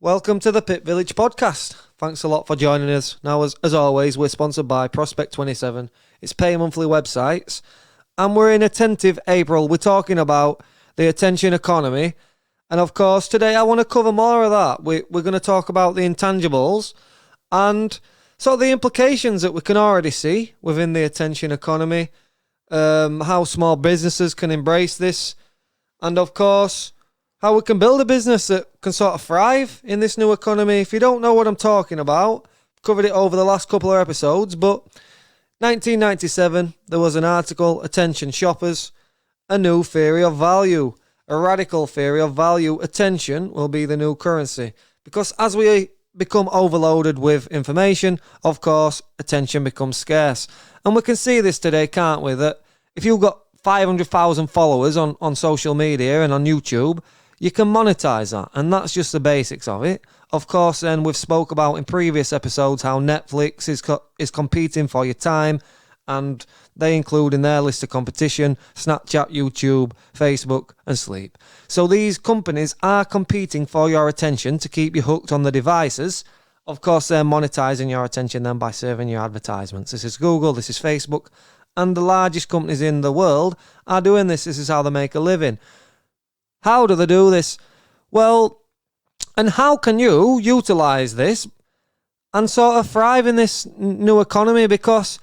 Welcome to the Pit Village podcast. Thanks a lot for joining us. Now, as always, we're sponsored by Prospect27. It's pay monthly websites. And we're in attentive April. We're talking about the attention economy. And of course, today I want to cover more of that. We're going to talk about the intangibles and sort of the implications that we can already see within the attention economy, how small businesses can embrace this, and of course, how we can build a business that can sort of thrive in this new economy. If you don't know what I'm talking about, I've covered it over the last couple of episodes, but 1997, there was an article, Attention Shoppers, a new theory of value, a radical theory of value. Attention will be the new currency. Because as we become overloaded with information, of course, attention becomes scarce. And we can see this today, can't we? That if you've got 500,000 followers on social media and on YouTube, you can monetize that, and that's just the basics of it. Of course, then we've spoke about in previous episodes how Netflix is competing for your time, and they include in their list of competition Snapchat, YouTube, Facebook, and sleep. So these companies are competing for your attention to keep you hooked on the devices. Of course, they're monetizing your attention then by serving you advertisements. This is Google, this is Facebook, and the largest companies in the world are doing this. This is how they make a living. How do they do this? Well, and how can you utilize this and sort of thrive in this new economy? Because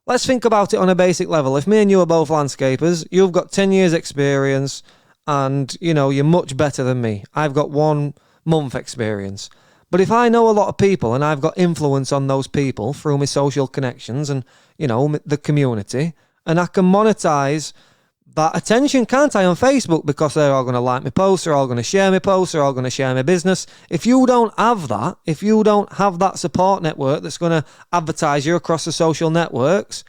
let's think about it on a basic level. If me and you are both landscapers, you've got 10 years experience and, you're much better than me. I've got 1 month experience. But if I know a lot of people and I've got influence on those people through my social connections and, the community, and I can monetize that attention, can't I, on Facebook, because they're all going to like my posts, they're all going to share my posts, they're all going to share my business. If you don't have that, if you don't have that support network that's going to advertise you across the social networks,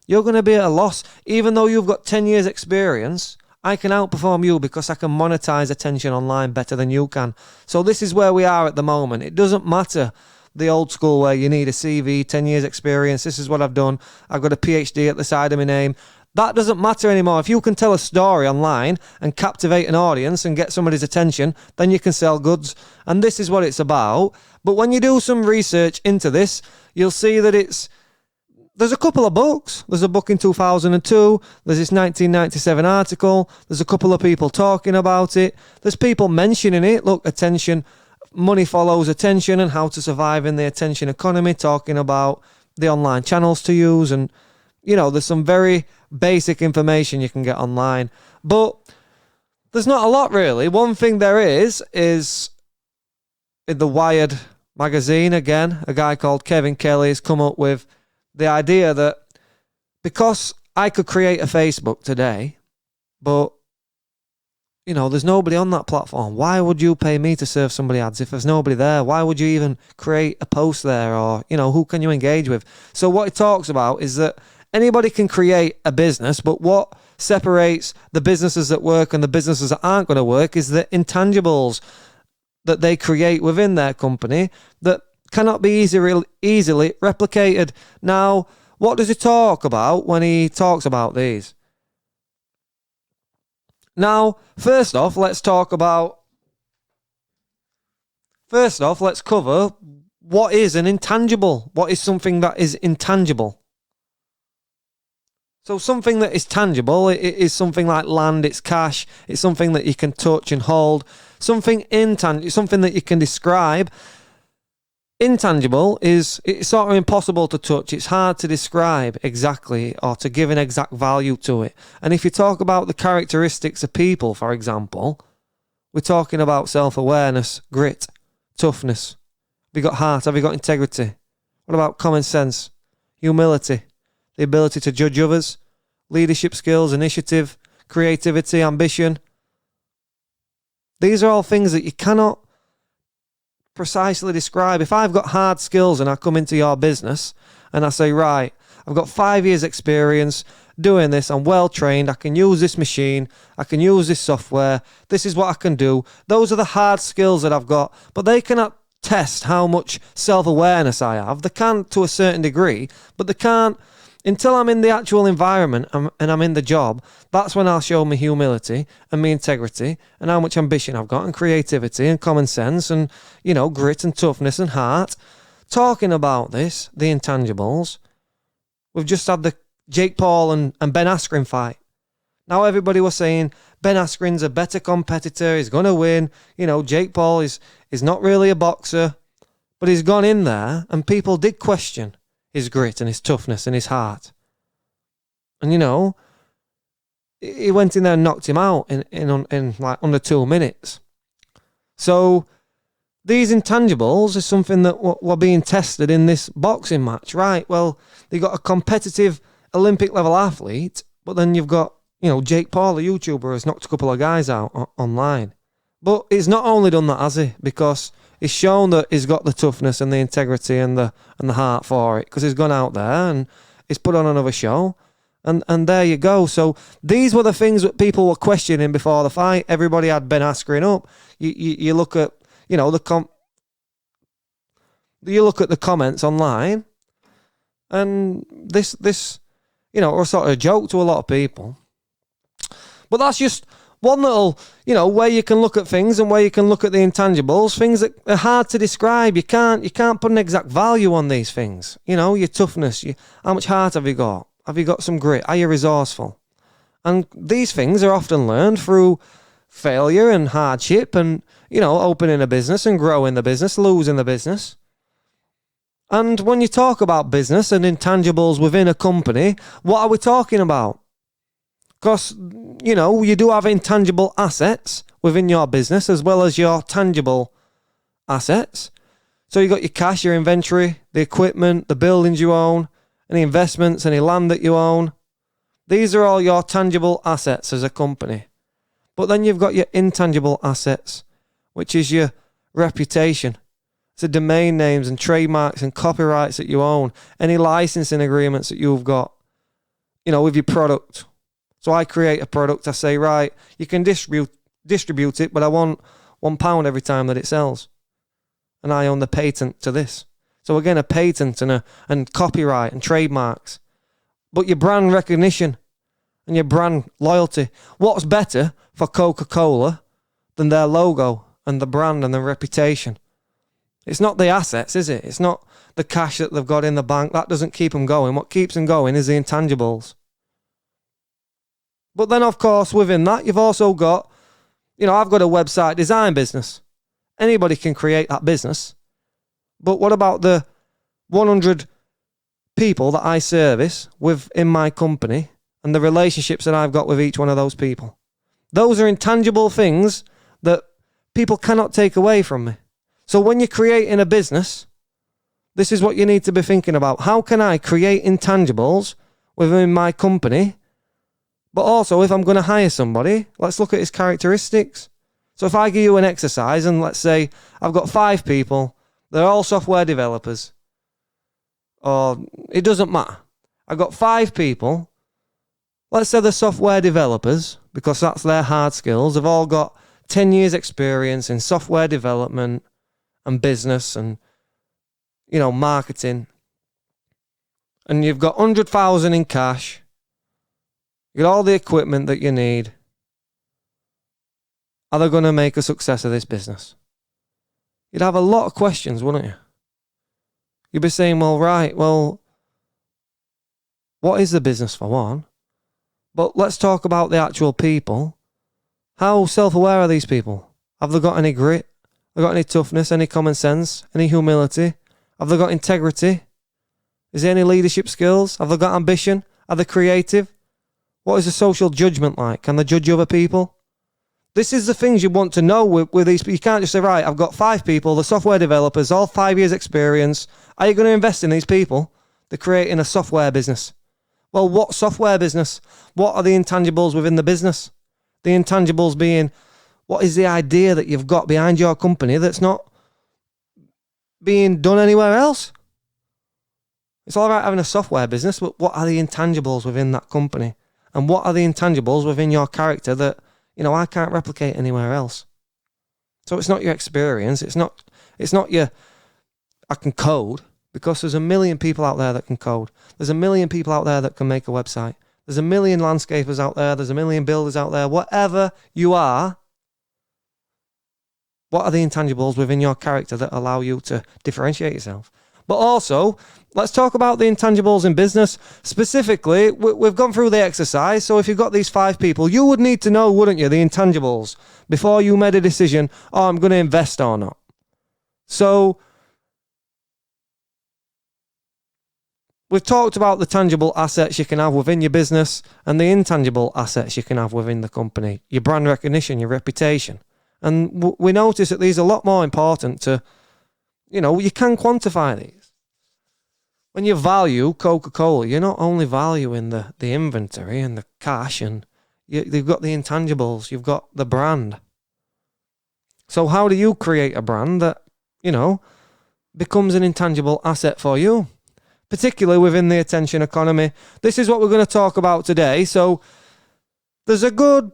you're going to be at a loss. Even though you've got 10 years experience, I can outperform you because I can monetize attention online better than you can. So this is where we are at the moment. It doesn't matter the old school where you need a CV, 10 years experience, this is what I've done, I've got a PhD at the side of my name. That doesn't matter anymore. If you can tell a story online and captivate an audience and get somebody's attention, then you can sell goods. And this is what it's about. But when you do some research into this, you'll see that there's a couple of books. There's a book in 2002. There's this 1997 article. There's a couple of people talking about it. There's people mentioning it. Look, attention, money follows attention and how to survive in the attention economy, talking about the online channels to use. And, there's some very basic information you can get online. But there's not a lot, really. One thing there is in the Wired magazine, again, a guy called Kevin Kelly has come up with the idea that because I could create a Facebook today, but, there's nobody on that platform. Why would you pay me to serve somebody ads if there's nobody there? Why would you even create a post there? Or, who can you engage with? So what it talks about is that anybody can create a business, but what separates the businesses that work and the businesses that aren't going to work is the intangibles that they create within their company that cannot be easily replicated. Now, what does he talk about when he talks about these? Now, first off, let's cover what is an intangible. What is something that is intangible? So something that is tangible, it is something like land, it's cash, it's something that you can touch and hold. Something intangible, something that you can describe. Intangible it's sort of impossible to touch. It's hard to describe exactly or to give an exact value to it. And if you talk about the characteristics of people, for example, we're talking about self-awareness, grit, toughness. Have you got heart? Have you got integrity? What about common sense, humility, the ability to judge others, leadership skills, initiative, creativity, ambition? These are all things that you cannot precisely describe. If I've got hard skills and I come into your business and I say, right, I've got 5 years experience doing this, I'm well trained, I can use this machine, I can use this software, this is what I can do. Those are the hard skills that I've got, but they cannot test how much self-awareness I have. They can to a certain degree, but they can't Until I'm in the actual environment and I'm in the job, that's when I'll show my humility and my integrity and how much ambition I've got and creativity and common sense and, grit and toughness and heart. Talking about this, the intangibles, we've just had the Jake Paul and Ben Askren fight. Now everybody was saying Ben Askren's a better competitor, he's going to win. Jake Paul is not really a boxer, but he's gone in there and people did question his grit and his toughness and his heart. And, he went in there and knocked him out in like under 2 minutes. So these intangibles is something that were being tested in this boxing match, right? Well, they got a competitive Olympic level athlete, but then you've got, Jake Paul, a YouTuber, has knocked a couple of guys out online. But he's not only done that, has he? Because he's shown that he's got the toughness and the integrity and the heart for it, because he's gone out there and he's put on another show. And there you go. So these were the things that people were questioning before the fight. Everybody had Ben Askren up. You look at, you look at the comments online, and this are sort of a joke to a lot of people. But that's just one little, where you can look at things and where you can look at the intangibles, things that are hard to describe. You can't put an exact value on these things. Your toughness, how much heart have you got? Have you got some grit? Are you resourceful? And these things are often learned through failure and hardship and, opening a business and growing the business, losing the business. And when you talk about business and intangibles within a company, what are we talking about? Because, you do have intangible assets within your business as well as your tangible assets. So you got your cash, your inventory, the equipment, the buildings you own, any investments, any land that you own. These are all your tangible assets as a company. But then you've got your intangible assets, which is your reputation. It's the domain names and trademarks and copyrights that you own, any licensing agreements that you've got, with your product. So I create a product, I say, right, you can distribute it, but I want £1 every time that it sells. And I own the patent to this. So again, a patent and copyright and trademarks. But your brand recognition and your brand loyalty. What's better for Coca-Cola than their logo and the brand and the reputation? It's not the assets, is it? It's not the cash that they've got in the bank. That doesn't keep them going. What keeps them going is the intangibles. But then, of course, within that, you've also got, I've got a website design business. Anybody can create that business. But what about the 100 people that I service within my company and the relationships that I've got with each one of those people? Those are intangible things that people cannot take away from me. So when you're creating a business, this is what you need to be thinking about. How can I create intangibles within my company? But also, if I'm going to hire somebody, let's look at his characteristics. So if I give you an exercise and let's say I've got 5 people, they're all software developers, or it doesn't matter. I've got 5 people, let's say they're software developers, because that's their hard skills. They've all got 10 years experience in software development and business and, marketing. And you've got 100,000 in cash. You got all the equipment that you need. Are they going to make a success of this business? You'd have a lot of questions, wouldn't you? You'd be saying, what is the business for one? But let's talk about the actual people. How self-aware are these people? Have they got any grit? Have they got any toughness, any common sense, any humility? Have they got integrity? Is there any leadership skills? Have they got ambition? Are they creative? What is the social judgment like? Can they judge other people? This is the things you want to know with these. You can't just say, right, I've got 5 people, the software developers, all 5 years experience. Are you going to invest in these people? They're creating a software business. Well, what software business? What are the intangibles within the business? The intangibles being, what is the idea that you've got behind your company that's not being done anywhere else? It's all right having a software business, but what are the intangibles within that company? And what are the intangibles within your character that, I can't replicate anywhere else? So it's not your experience. It's not your, I can code. because there's a million people out there that can code. There's a million people out there that can make a website. There's a million landscapers out there. There's a million builders out there. Whatever you are, what are the intangibles within your character that allow you to differentiate yourself? But also, let's talk about the intangibles in business. Specifically, we've gone through the exercise. So if you've got these 5 people, you would need to know, wouldn't you, the intangibles before you made a decision, oh, I'm going to invest or not. So we've talked about the tangible assets you can have within your business and the intangible assets you can have within the company, your brand recognition, your reputation. And we notice that these are a lot more important to, you can quantify these. When you value Coca-Cola, you're not only valuing the inventory and the cash, and you've got the intangibles, you've got the brand. So how do you create a brand that, becomes an intangible asset for you? Particularly within the attention economy. This is what we're going to talk about today. So there's a good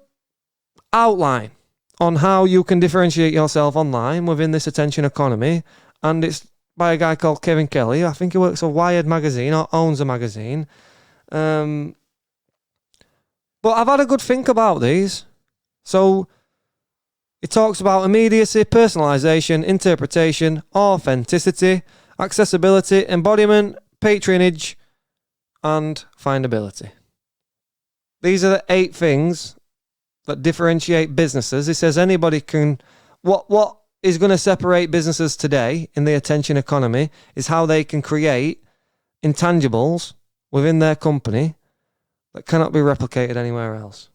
outline on how you can differentiate yourself online within this attention economy. And it's by a guy called Kevin Kelly. I think he works for Wired magazine or owns a magazine. But I've had a good think about these. So it talks about immediacy, personalisation, interpretation, authenticity, accessibility, embodiment, patronage, and findability. These are the 8 things that differentiate businesses. It says anybody can... What is going to separate businesses today in the attention economy is how they can create intangibles within their company that cannot be replicated anywhere else.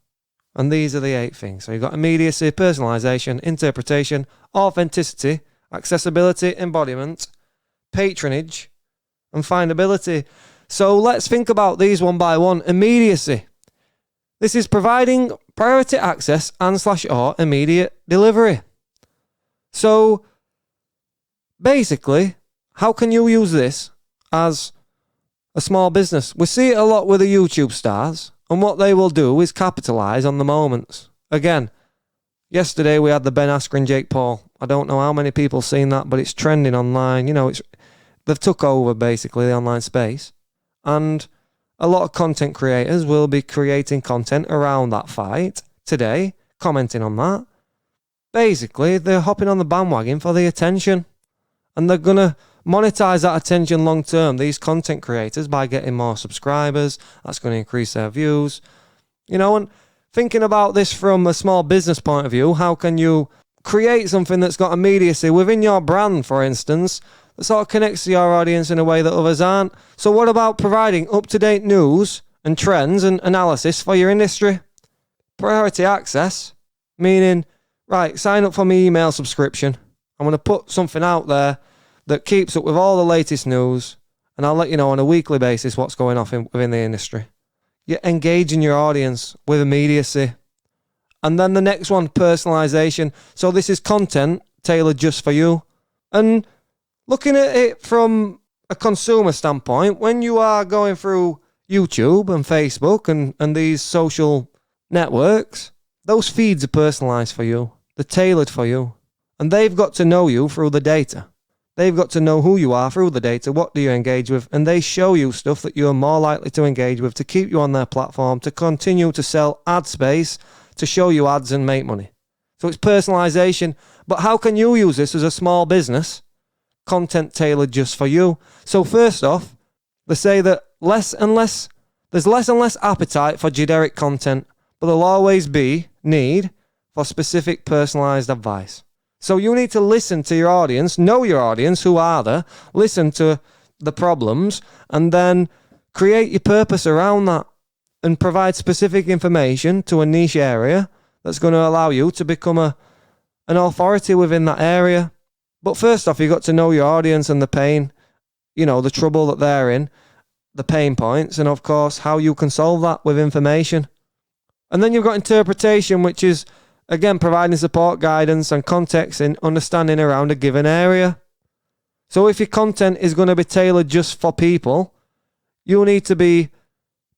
And these are the 8 things. So you've got immediacy, personalisation, interpretation, authenticity, accessibility, embodiment, patronage, and findability. So let's think about these one by one. Immediacy. This is providing priority access and/or immediate delivery. So basically, how can you use this as a small business? We see it a lot with the YouTube stars, and what they will do is capitalize on the moments. Again, yesterday we had the Ben Askren, Jake Paul. I don't know how many people seen that, but it's trending online. They've took over basically the online space, and a lot of content creators will be creating content around that fight today, commenting on that. Basically, they're hopping on the bandwagon for the attention, and they're going to monetize that attention long term, these content creators, by getting more subscribers. That's going to increase their views. And thinking about this from a small business point of view, how can you create something that's got immediacy within your brand, for instance, that sort of connects to your audience in a way that others aren't? So what about providing up-to-date news and trends and analysis for your industry? Priority access, meaning, right, sign up for my email subscription. I'm going to put something out there that keeps up with all the latest news, and I'll let you know on a weekly basis what's going on within the industry. You're engaging your audience with immediacy. And then the next one, personalisation. So this is content tailored just for you. And looking at it from a consumer standpoint, when you are going through YouTube and Facebook and these social networks, those feeds are personalised for you. They're tailored for you. And they've got to know you through the data. They've got to know who you are through the data. What do you engage with? And they show you stuff that you're more likely to engage with, to keep you on their platform, to continue to sell ad space, to show you ads and make money. So it's personalisation. But how can you use this as a small business? Content tailored just for you. So first off, they say that there's less and less appetite for generic content, but there'll always be need for specific personalised advice. So you need to listen to your audience, know your audience, who are they, listen to the problems, and then create your purpose around that and provide specific information to a niche area that's going to allow you to become an authority within that area. But first off, you've got to know your audience and the pain, the trouble that they're in, the pain points, and of course, how you can solve that with information. And then you've got interpretation, which is, again, providing support, guidance, and context in understanding around a given area. So if your content is going to be tailored just for people, you need to be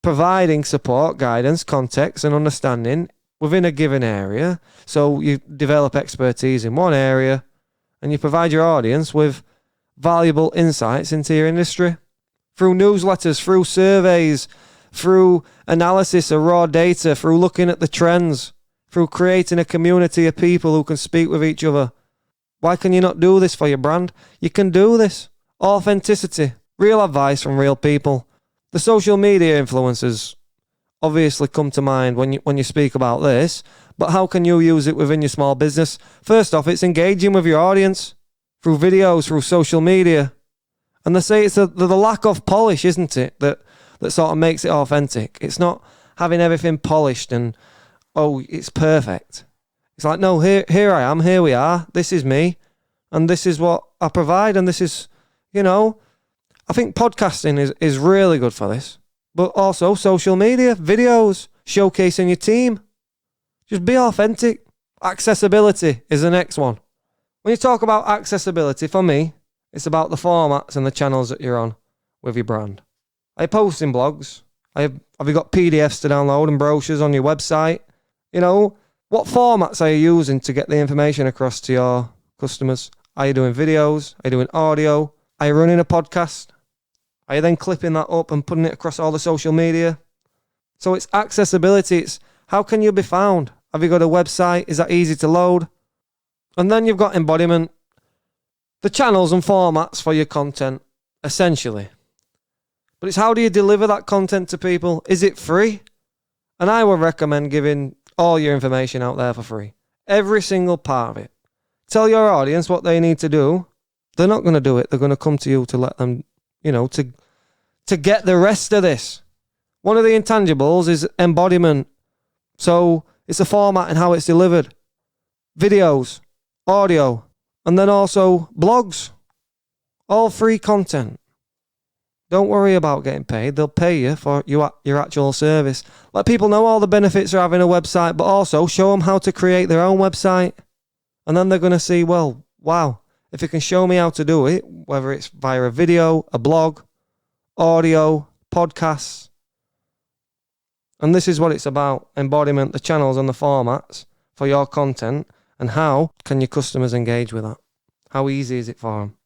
providing support, guidance, context, and understanding within a given area. So you develop expertise in one area, and you provide your audience with valuable insights into your industry. Through newsletters, through surveys, through analysis of raw data, through looking at the trends, through creating a community of people who can speak with each other. Why can you not do this for your brand? You can do this. Authenticity, real advice from real people. The social media influencers obviously come to mind when you speak about this, but how can you use it within your small business? First off, it's engaging with your audience through videos, through social media. And they say it's the lack of polish, isn't it, that sort of makes it authentic. It's not having everything polished and, oh, it's perfect. It's like, no, here I am, here we are, this is me, and this is what I provide, and this is, I think podcasting is really good for this. But also social media, videos, showcasing your team. Just be authentic. Accessibility is the next one. When you talk about accessibility, for me, it's about the formats and the channels that you're on with your brand. Are you posting blogs? Have you got PDFs to download and brochures on your website? What formats are you using to get the information across to your customers? Are you doing videos? Are you doing audio? Are you running a podcast? Are you then clipping that up and putting it across all the social media? So it's accessibility. It's how can you be found? Have you got a website? Is that easy to load? And then you've got embodiment. The channels and formats for your content, essentially. But it's how do you deliver that content to people? Is it free? And I would recommend giving all your information out there for free. Every single part of it. Tell your audience what they need to do. They're not going to do it. They're going to come to you to let them, to get the rest of this. One of the intangibles is embodiment. So it's a format and how it's delivered. Videos, audio, and then also blogs. All free content. Don't worry about getting paid. They'll pay you for your actual service. Let people know all the benefits of having a website, but also show them how to create their own website. And then they're going to see, well, wow, if you can show me how to do it, whether it's via a video, a blog, audio, podcasts. And this is what it's about, embodiment, the channels and the formats for your content, and how can your customers engage with that? How easy is it for them?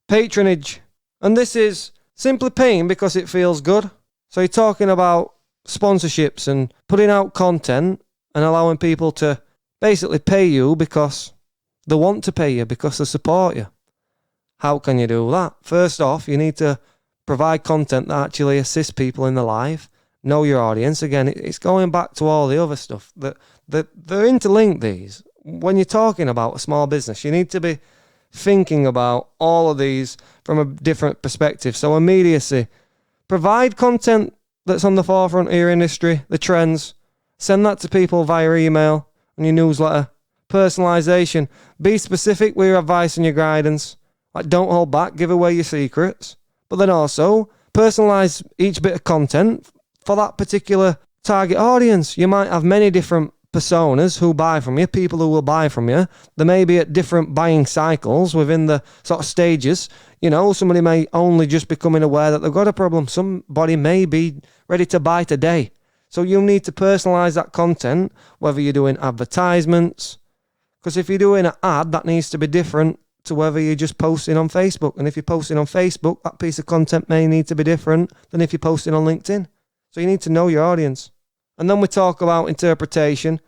Patronage. And this is simply paying because it feels good. So you're talking about sponsorships and putting out content and allowing people to basically pay you because they want to pay you, because they support you. How can you do that? First off, you need to provide content that actually assists people in their life. Know your audience. Again, it's going back to all the other stuff. They're interlinked, these. When you're talking about a small business, you need to be thinking about all of these from a different perspective. So immediacy. Provide content that's on the forefront of your industry, the trends. Send that to people via email and your newsletter. Personalisation. Be specific with your advice and your guidance. Like, don't hold back. Give away your secrets. But then also, personalise each bit of content for that particular target audience. You might have many different personas who buy from you, people who will buy from you. They may be at different buying cycles within the sort of stages. Somebody may only just becoming aware that they've got a problem. Somebody may be ready to buy today. So you need to personalize that content, whether you're doing advertisements. Because if you're doing an ad, that needs to be different to whether you're just posting on Facebook. And if you're posting on Facebook, that piece of content may need to be different than if you're posting on LinkedIn. So you need to know your audience. And then we talk about interpretation.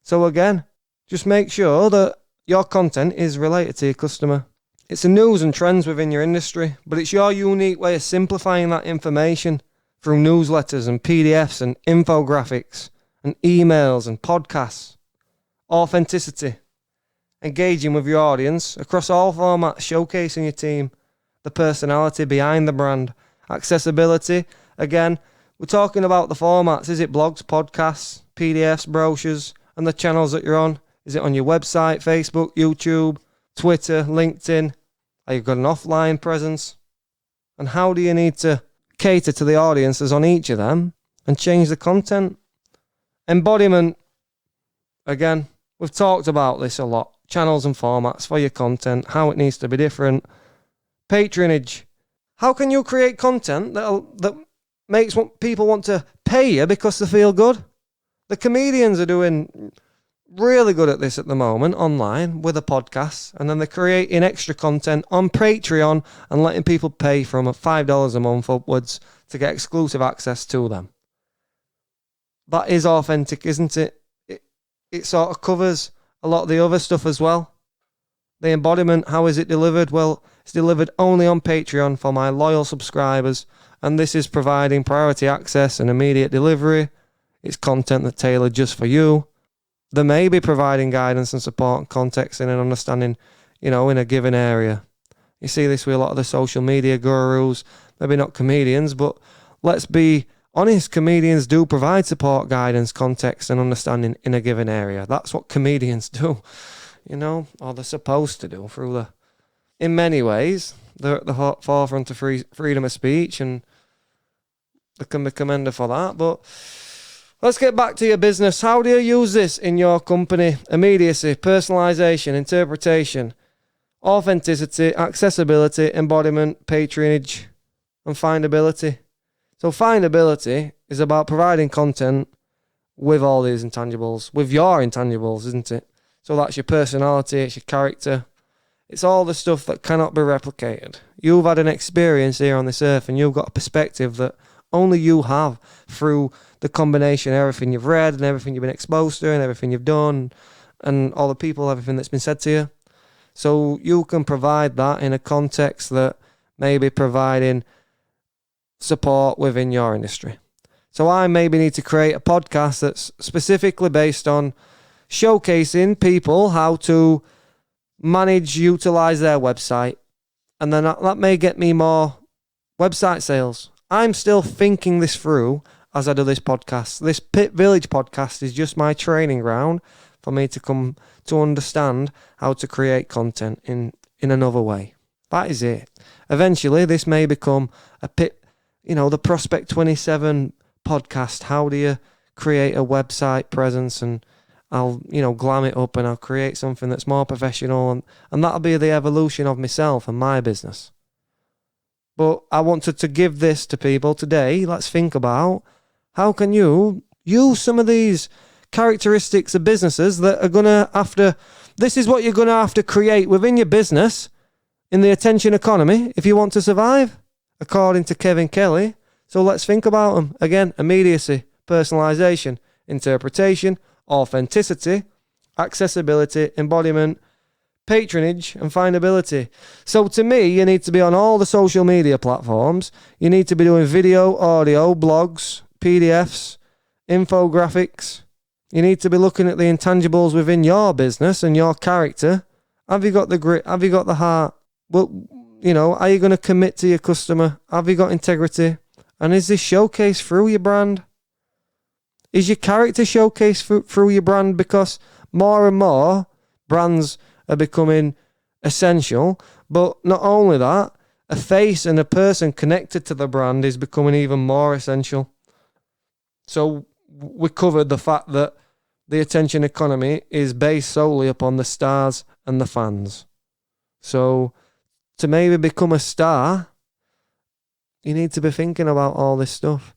So again, just make sure that your content is related to your customer. It's the news and trends within your industry, but it's your unique way of simplifying that information through newsletters and PDFs and infographics and emails and podcasts. Authenticity. Engaging with your audience across all formats, showcasing your team, the personality behind the brand. Accessibility. Again, we're talking about the formats. Is it blogs, podcasts, PDFs, brochures, and the channels that you're on? Is it on your website, Facebook, YouTube, Twitter, LinkedIn? Are you got an offline presence? And how do you need to cater to the audiences on each of them and change the content? Embodiment. Again, we've talked about this a lot. Channels and formats for your content, how it needs to be different. Patronage. How can you create content that makes people want to pay you because they feel good? The comedians are doing really good at this at the moment online with a podcast, and then they're creating extra content on Patreon and letting people pay from $5 a month upwards to get exclusive access to them. That is authentic, isn't it? It sort of covers a lot of the other stuff as well. The embodiment, how is it delivered? Well, it's delivered only on Patreon for my loyal subscribers, and this is providing priority access and immediate delivery. It's content that's tailored just for you. They may be providing guidance and support and context and understanding, in a given area. You see this with a lot of the social media gurus, maybe not comedians, but let's be honest, comedians do provide support, guidance, context and understanding in a given area. That's what comedians do, or they're supposed to do in many ways. They're at the forefront of freedom of speech, and they can be commended for that. But let's get back to your business. How do you use this in your company? Immediacy, personalisation, interpretation, authenticity, accessibility, embodiment, patronage, and findability. So findability is about providing content with all these intangibles, with your intangibles, isn't it? So that's your personality, it's your character. It's all the stuff that cannot be replicated. You've had an experience here on this earth, and you've got a perspective that only you have through the combination of everything you've read and everything you've been exposed to and everything you've done and all the people, everything that's been said to you. So you can provide that in a context that may be providing support within your industry. So I maybe need to create a podcast that's specifically based on showcasing people how to manage, utilize their website, and then that may get me more website sales. I'm still thinking this through as I do this podcast. This Pit Village podcast is just my training ground for me to come to understand how to create content in another way. That is it. Eventually, this may become a Pit, the Prospect 27 podcast. How do you create a website presence? And I'll, glam it up and I'll create something that's more professional. And that'll be the evolution of myself and my business. But I wanted to give this to people today. Let's think about how can you use some of these characteristics of businesses that are going to have to, this is what you're going to have to create within your business in the attention economy if you want to survive, according to Kevin Kelly. So let's think about them. Again, immediacy, personalisation, interpretation, authenticity, accessibility, embodiment, patronage, and findability. So to me, you need to be on all the social media platforms. You need to be doing video, audio, blogs, PDFs, infographics. You need to be looking at the intangibles within your business and your character. Have you got the grit? Have you got the heart? Well, are you going to commit to your customer? Have you got integrity? And is this showcased through your brand? Is your character showcased through your brand? Because more and more brands are becoming essential. But not only that, a face and a person connected to the brand is becoming even more essential. So we covered the fact that the attention economy is based solely upon the stars and the fans. So to maybe become a star, you need to be thinking about all this stuff.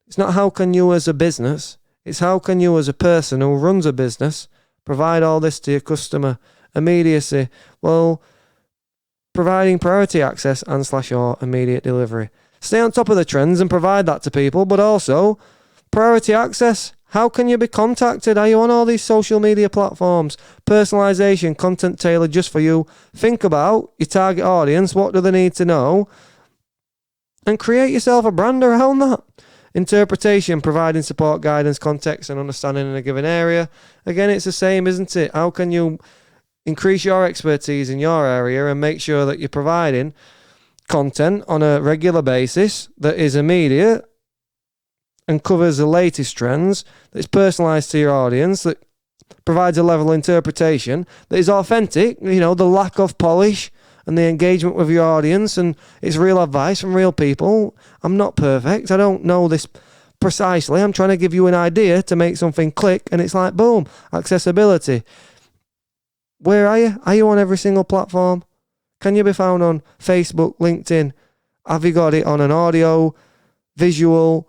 It's not how can you as a business, it's how can you as a person who runs a business provide all this to your customer. Immediacy, well, providing priority access and / or immediate delivery. Stay on top of the trends and provide that to people, but also priority access. How can you be contacted? Are you on all these social media platforms? Personalisation, content tailored just for you. Think about your target audience. What do they need to know? And create yourself a brand around that. Interpretation, providing support, guidance, context, and understanding in a given area. Again, it's the same, isn't it? How can you increase your expertise in your area and make sure that you're providing content on a regular basis that is immediate and covers the latest trends, that is personalised to your audience, that provides a level of interpretation, that is authentic, the lack of polish and the engagement with your audience, and it's real advice from real people. I'm not perfect. I don't know this precisely. I'm trying to give you an idea to make something click, and it's like, boom, accessibility. Where are you? Are you on every single platform? Can you be found on Facebook, LinkedIn? Have you got it on an audio, visual?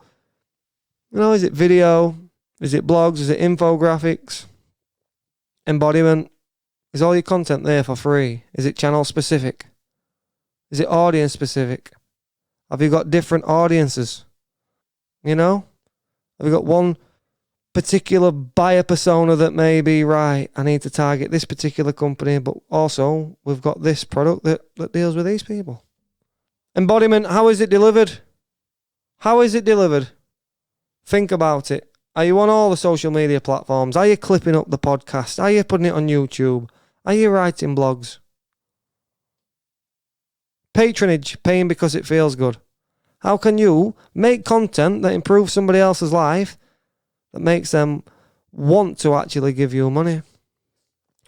Is it video? Is it blogs? Is it infographics? Embodiment. Is all your content there for free? Is it channel specific? Is it audience specific? Have you got different audiences? Have you got one particular buyer persona that may be, right, I need to target this particular company, but also we've got this product that deals with these people? Embodiment, how is it delivered? How is it delivered? Think about it. Are you on all the social media platforms? Are you clipping up the podcast? Are you putting it on YouTube? Are you writing blogs? Patronage, paying because it feels good. How can you make content that improves somebody else's life, that makes them want to actually give you money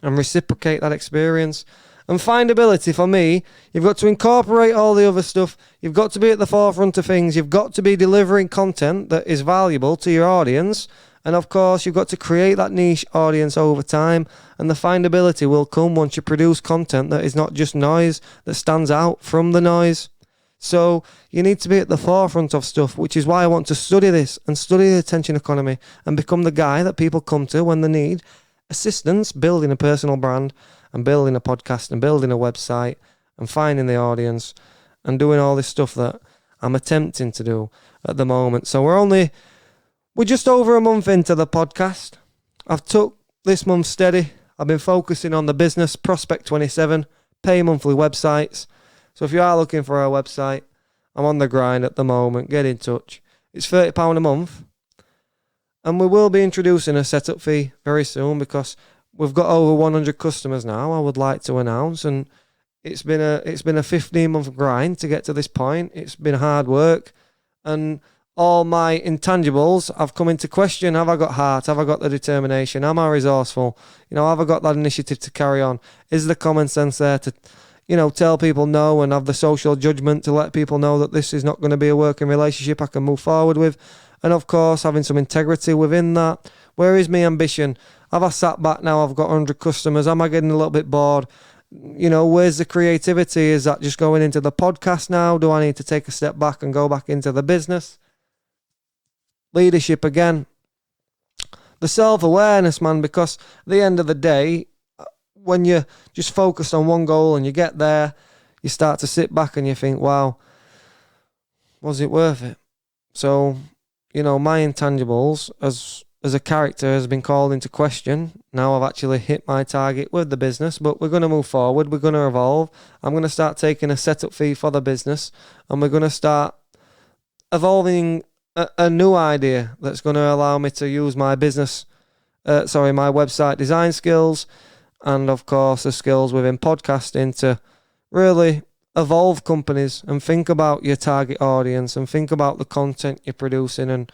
and reciprocate that experience? And findability, for me, you've got to incorporate all the other stuff. You've got to be at the forefront of things. You've got to be delivering content that is valuable to your audience. And of course, you've got to create that niche audience over time. And the findability will come once you produce content that is not just noise, that stands out from the noise. So you need to be at the forefront of stuff, which is why I want to study this and study the attention economy and become the guy that people come to when they need assistance building a personal brand and building a podcast and building a website and finding the audience and doing all this stuff that I'm attempting to do at the moment. So we're just over a month into the podcast. I've took this month steady. I've been focusing on the business, Prospect 27, pay monthly websites. So if you are looking for our website, I'm on the grind at the moment. Get in touch. It's £30 a month. And we will be introducing a setup fee very soon because we've got over 100 customers now, I would like to announce. And it's been a 15-month grind to get to this point. It's been hard work. And all my intangibles have come into question. Have I got heart? Have I got the determination? Am I resourceful? Have I got that initiative to carry on? Is the common sense there to tell people no and have the social judgment to let people know that this is not going to be a working relationship I can move forward with? And of course, having some integrity within that. Where is my ambition? Have I sat back now? I've got 100 customers. Am I getting a little bit bored? Where's the creativity? Is that just going into the podcast now? Do I need to take a step back and go back into the business? Leadership again. The self-awareness, man, because at the end of the day, when you're just focused on one goal and you get there, you start to sit back and you think, wow, was it worth it? So, my intangibles as a character has been called into question. Now I've actually hit my target with the business, but we're going to move forward. We're going to evolve. I'm going to start taking a setup fee for the business, and we're going to start evolving a new idea that's going to allow me to use my my website design skills and of course the skills within podcasting to really evolve companies and think about your target audience and think about the content you're producing and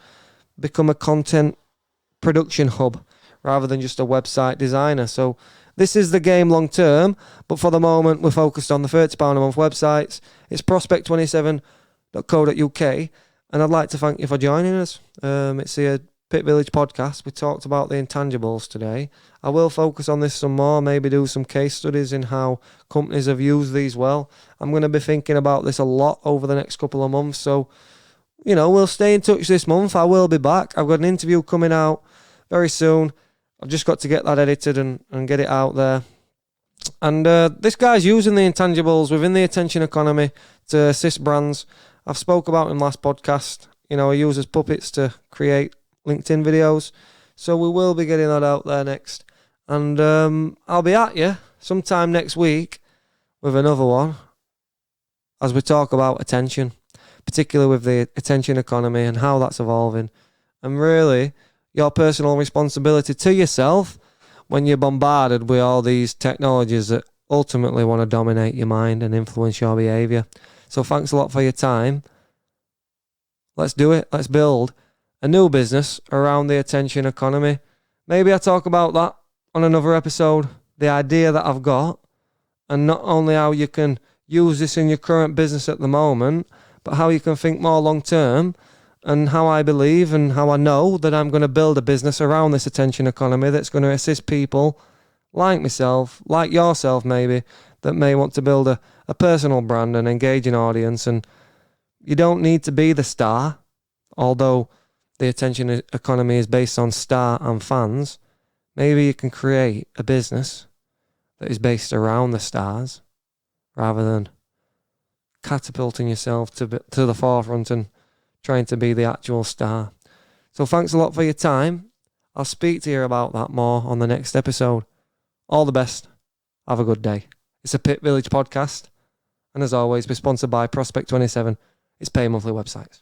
become a content production hub rather than just a website designer. So this is the game long term, but for the moment we're focused on the £30 a month websites. It's prospect27.co.uk. And I'd like to thank you for joining us. It's the Pit Village podcast. We talked about the intangibles today. I will focus on this some more, maybe do some case studies in how companies have used these well. I'm going to be thinking about this a lot over the next couple of months. So, we'll stay in touch this month. I will be back. I've got an interview coming out very soon. I've just got to get that edited and get it out there. And this guy's using the intangibles within the attention economy to assist brands. I've spoke about in last podcast. He uses puppets to create LinkedIn videos. So we will be getting that out there next. And I'll be at you sometime next week with another one as we talk about attention, particularly with the attention economy and how that's evolving. And really, your personal responsibility to yourself when you're bombarded with all these technologies that ultimately want to dominate your mind and influence your behavior. So thanks a lot for your time. Let's do it. Let's build a new business around the attention economy. Maybe I talk about that on another episode, the idea that I've got, and not only how you can use this in your current business at the moment, but how you can think more long term, and how I believe and how I know that I'm going to build a business around this attention economy that's going to assist people like myself, like yourself maybe, that may want to build a personal brand and engage an audience. And you don't need to be the star, although the attention economy is based on star and fans. Maybe you can create a business that is based around the stars rather than catapulting yourself to the forefront and trying to be the actual star. So thanks a lot for your time. I'll speak to you about that more on the next episode. All the best. Have a good day. It's a Pit Village podcast. And as always, we're sponsored by Prospect 27. It's pay monthly websites.